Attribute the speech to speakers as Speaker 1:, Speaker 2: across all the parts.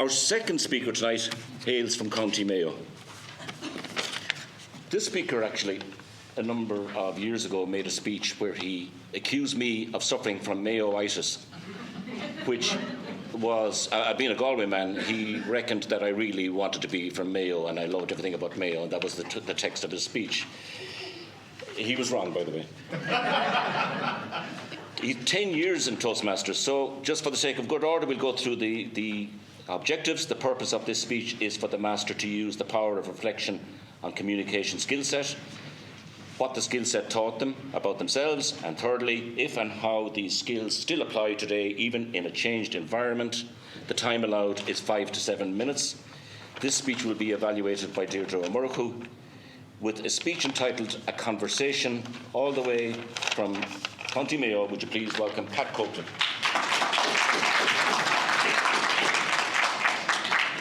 Speaker 1: Our second speaker tonight hails from County Mayo. This speaker actually, a number of years ago, made a speech where he accused me of suffering from Mayo-itis, which was, being a Galway man, he reckoned that I really wanted to be from Mayo and I loved everything about Mayo, and that was the text of his speech. He was wrong, by the way. He's 10 years in Toastmasters, so just for the sake of good order, we'll go through the objectives. The purpose of this speech is for the master to use the power of reflection on communication skill set, what the skill set taught them about themselves, and thirdly, if and how these skills still apply today, even in a changed environment. The time allowed is 5 to 7 minutes. This speech will be evaluated by Deirdre O'Murchu with a speech entitled A Conversation, all the way from County Mayo. Would you please welcome Pat Coakley.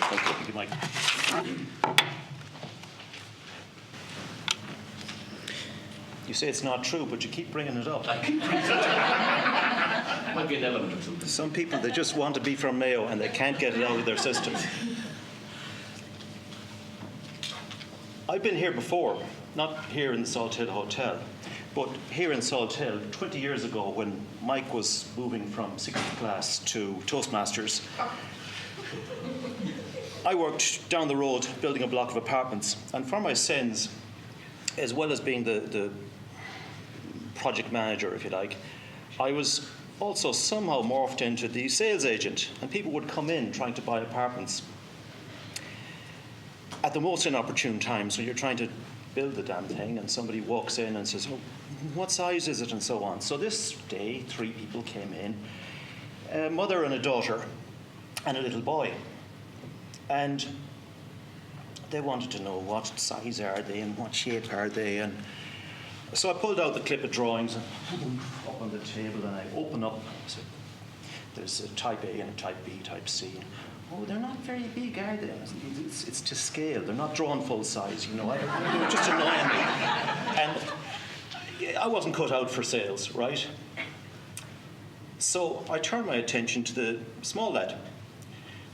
Speaker 1: Thank you, Mike.
Speaker 2: You say it's not true, but you keep bringing it up.
Speaker 1: I keep bringing it up. Might be an element of truth.
Speaker 2: Some people, they just want to be from Mayo and they can't get it out of their system. I've been here before, not here in the Salt Hill Hotel, but here in Salt Hill 20 years ago when Mike was moving from 6th class to Toastmasters. I worked down the road building a block of apartments, and for my sins, as well as being the project manager, if you like, I was also somehow morphed into the sales agent, and people would come in trying to buy apartments at the most inopportune times when you're trying to build the damn thing, and somebody walks in and says, "Oh, what size is it?" and so on. So this day, 3 people came in, a mother and a daughter and a little boy, and they wanted to know what size are they and what shape are they. And so I pulled out the clip of drawings and put them up on the table, and I open up. So there's a type A and a type B, type C. Oh, they're not very big, are they? It's to scale. They're not drawn full size, you know. They were just annoying me. And I wasn't cut out for sales, right? So I turned my attention to the small lad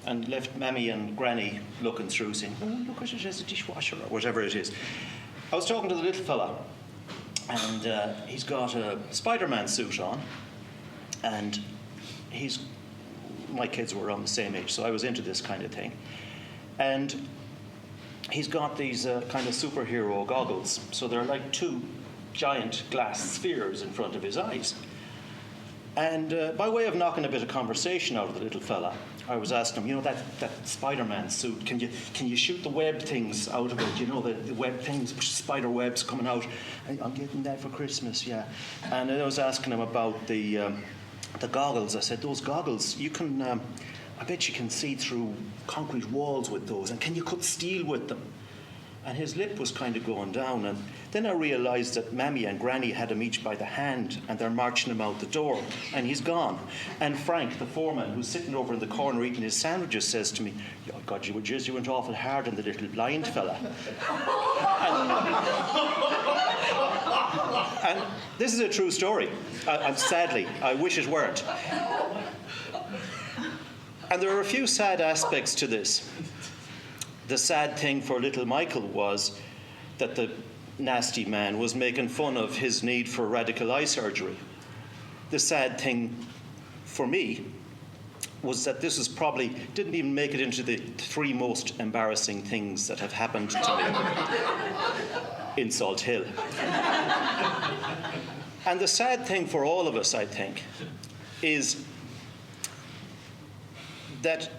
Speaker 2: and left Mammy and Granny looking through, saying, "Oh, look at it as a dishwasher," or whatever it is. I was talking to the little fella, and he's got a Spider-Man suit on, and my kids were around the same age, so I was into this kind of thing. And he's got these kind of superhero goggles, so they're like 2 giant glass spheres in front of his eyes. And by way of knocking a bit of conversation out of the little fella, I was asking him, you know, that Spider-Man suit, can you shoot the web things out of it? You know, the web things, spider webs coming out. I'm getting that for Christmas, yeah. And I was asking him about the goggles. I said, those goggles, you can, I bet you can see through concrete walls with those. And can you cut steel with them? And his lip was kind of going down. And then I realised that Mammy and Granny had him each by the hand, and they're marching him out the door, and he's gone. And Frank, the foreman, who's sitting over in the corner eating his sandwiches, says to me, "Oh God, you went awful hard on the little blind fella." And this is a true story. Sadly, I wish it weren't. And there are a few sad aspects to this. The sad thing for little Michael was that the nasty man was making fun of his need for radical eye surgery. The sad thing for me was that this didn't even make it into the 3 most embarrassing things that have happened to me in Salt Hill. And the sad thing for all of us, I think, is that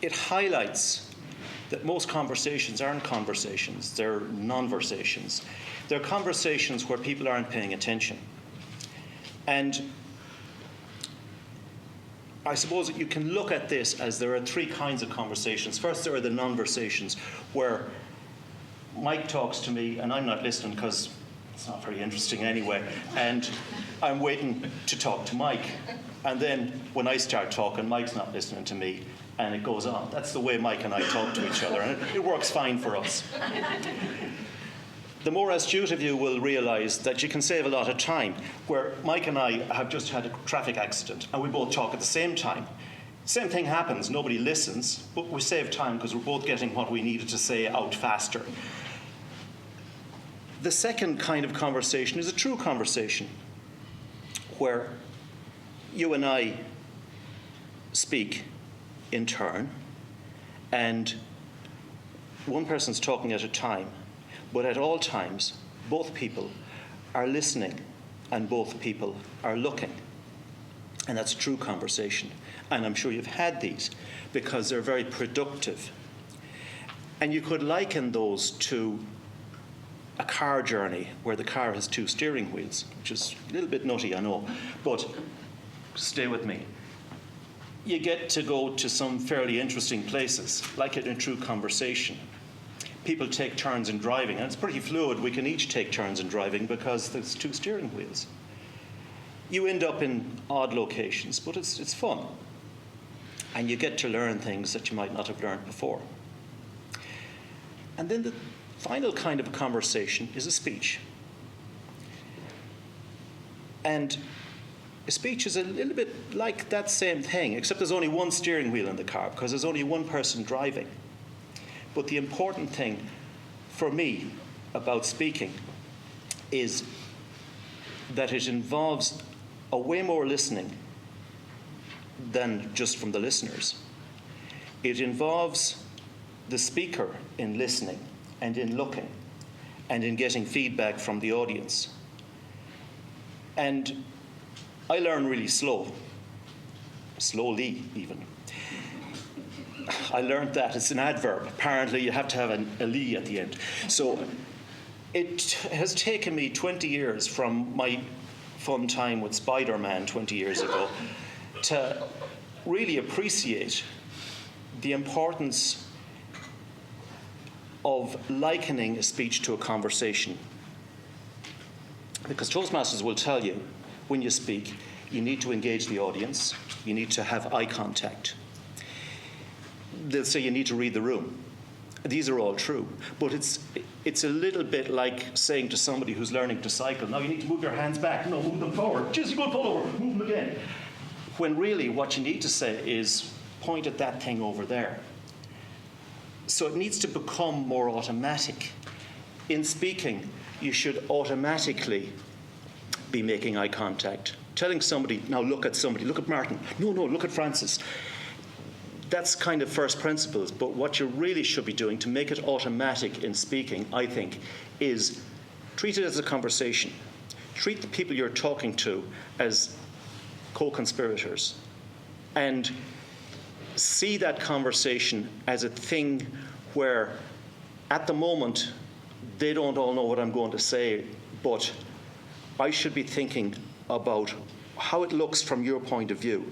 Speaker 2: it highlights that most conversations aren't conversations, they're non-versations. They're conversations where people aren't paying attention. And I suppose that you can look at this as there are 3 kinds of conversations. First, there are the non-versations, where Mike talks to me and I'm not listening because it's not very interesting anyway, and I'm waiting to talk to Mike. And then when I start talking, Mike's not listening to me, and it goes on. That's the way Mike and I talk to each other, and it works fine for us. The more astute of you will realise that you can save a lot of time, where Mike and I have just had a traffic accident, and we both talk at the same time. Same thing happens, nobody listens, but we save time because we're both getting what we needed to say out faster. The second kind of conversation is a true conversation, where you and I speak in turn, and one person's talking at a time, but at all times, both people are listening and both people are looking. And that's a true conversation. And I'm sure you've had these because they're very productive. And you could liken those to a car journey where the car has 2 steering wheels, which is a little bit nutty, I know, but stay with me. You get to go to some fairly interesting places, like in a true conversation. People take turns in driving, and it's pretty fluid. We can each take turns in driving because there's 2 steering wheels. You end up in odd locations, but it's fun. And you get to learn things that you might not have learned before. And then the final kind of a conversation is a speech. And a speech is a little bit like that same thing, except there's only 1 steering wheel in the car because there's only 1 person driving. But the important thing for me about speaking is that it involves a way more listening than just from the listeners. It involves the speaker in listening and in looking and in getting feedback from the audience. And I learn really slowly even. I learned that. It's an adverb. Apparently you have to have a "ly" at the end. So it has taken me 20 years from my fun time with Spider-Man 20 years ago to really appreciate the importance of likening a speech to a conversation. Because Toastmasters will tell you, when you speak, you need to engage the audience, you need to have eye contact. They'll say you need to read the room. These are all true, but it's a little bit like saying to somebody who's learning to cycle, now you need to move your hands back, no, move them forward, just go pull over, move them again. When really what you need to say is point at that thing over there. So it needs to become more automatic. In speaking, you should automatically be making eye contact. Telling somebody, now look at somebody, look at Martin. No, look at Francis. That's kind of first principles, but what you really should be doing to make it automatic in speaking, I think, is treat it as a conversation. Treat the people you're talking to as co-conspirators and see that conversation as a thing where at the moment they don't all know what I'm going to say, but I should be thinking about how it looks from your point of view.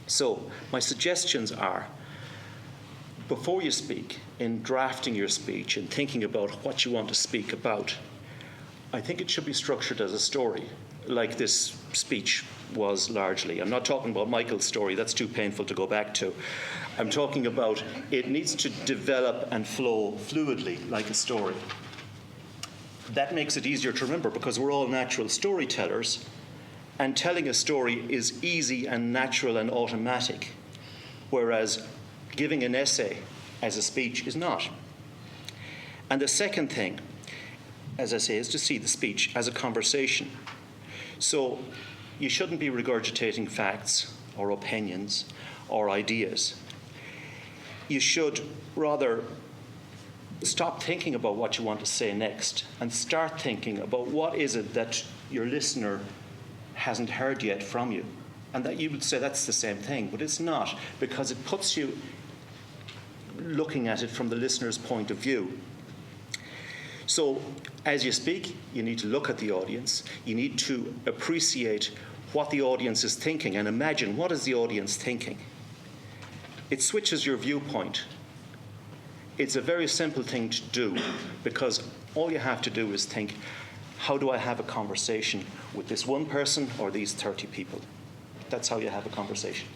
Speaker 2: So my suggestions are, before you speak, in drafting your speech and thinking about what you want to speak about, I think it should be structured as a story, like this speech was largely. I'm not talking about Michael's story, that's too painful to go back to. I'm talking about it needs to develop and flow fluidly like a story. That makes it easier to remember because we're all natural storytellers, and telling a story is easy and natural and automatic, whereas giving an essay as a speech is not. And the second thing, as I say, is to see the speech as a conversation. So you shouldn't be regurgitating facts or opinions or ideas. You should rather stop thinking about what you want to say next and start thinking about what is it that your listener hasn't heard yet from you. And that you would say that's the same thing, but it's not, because it puts you looking at it from the listener's point of view. So as you speak, you need to look at the audience. You need to appreciate what the audience is thinking and imagine what is the audience thinking. It switches your viewpoint. It's a very simple thing to do because all you have to do is think, how do I have a conversation with this one person or these 30 people? That's how you have a conversation.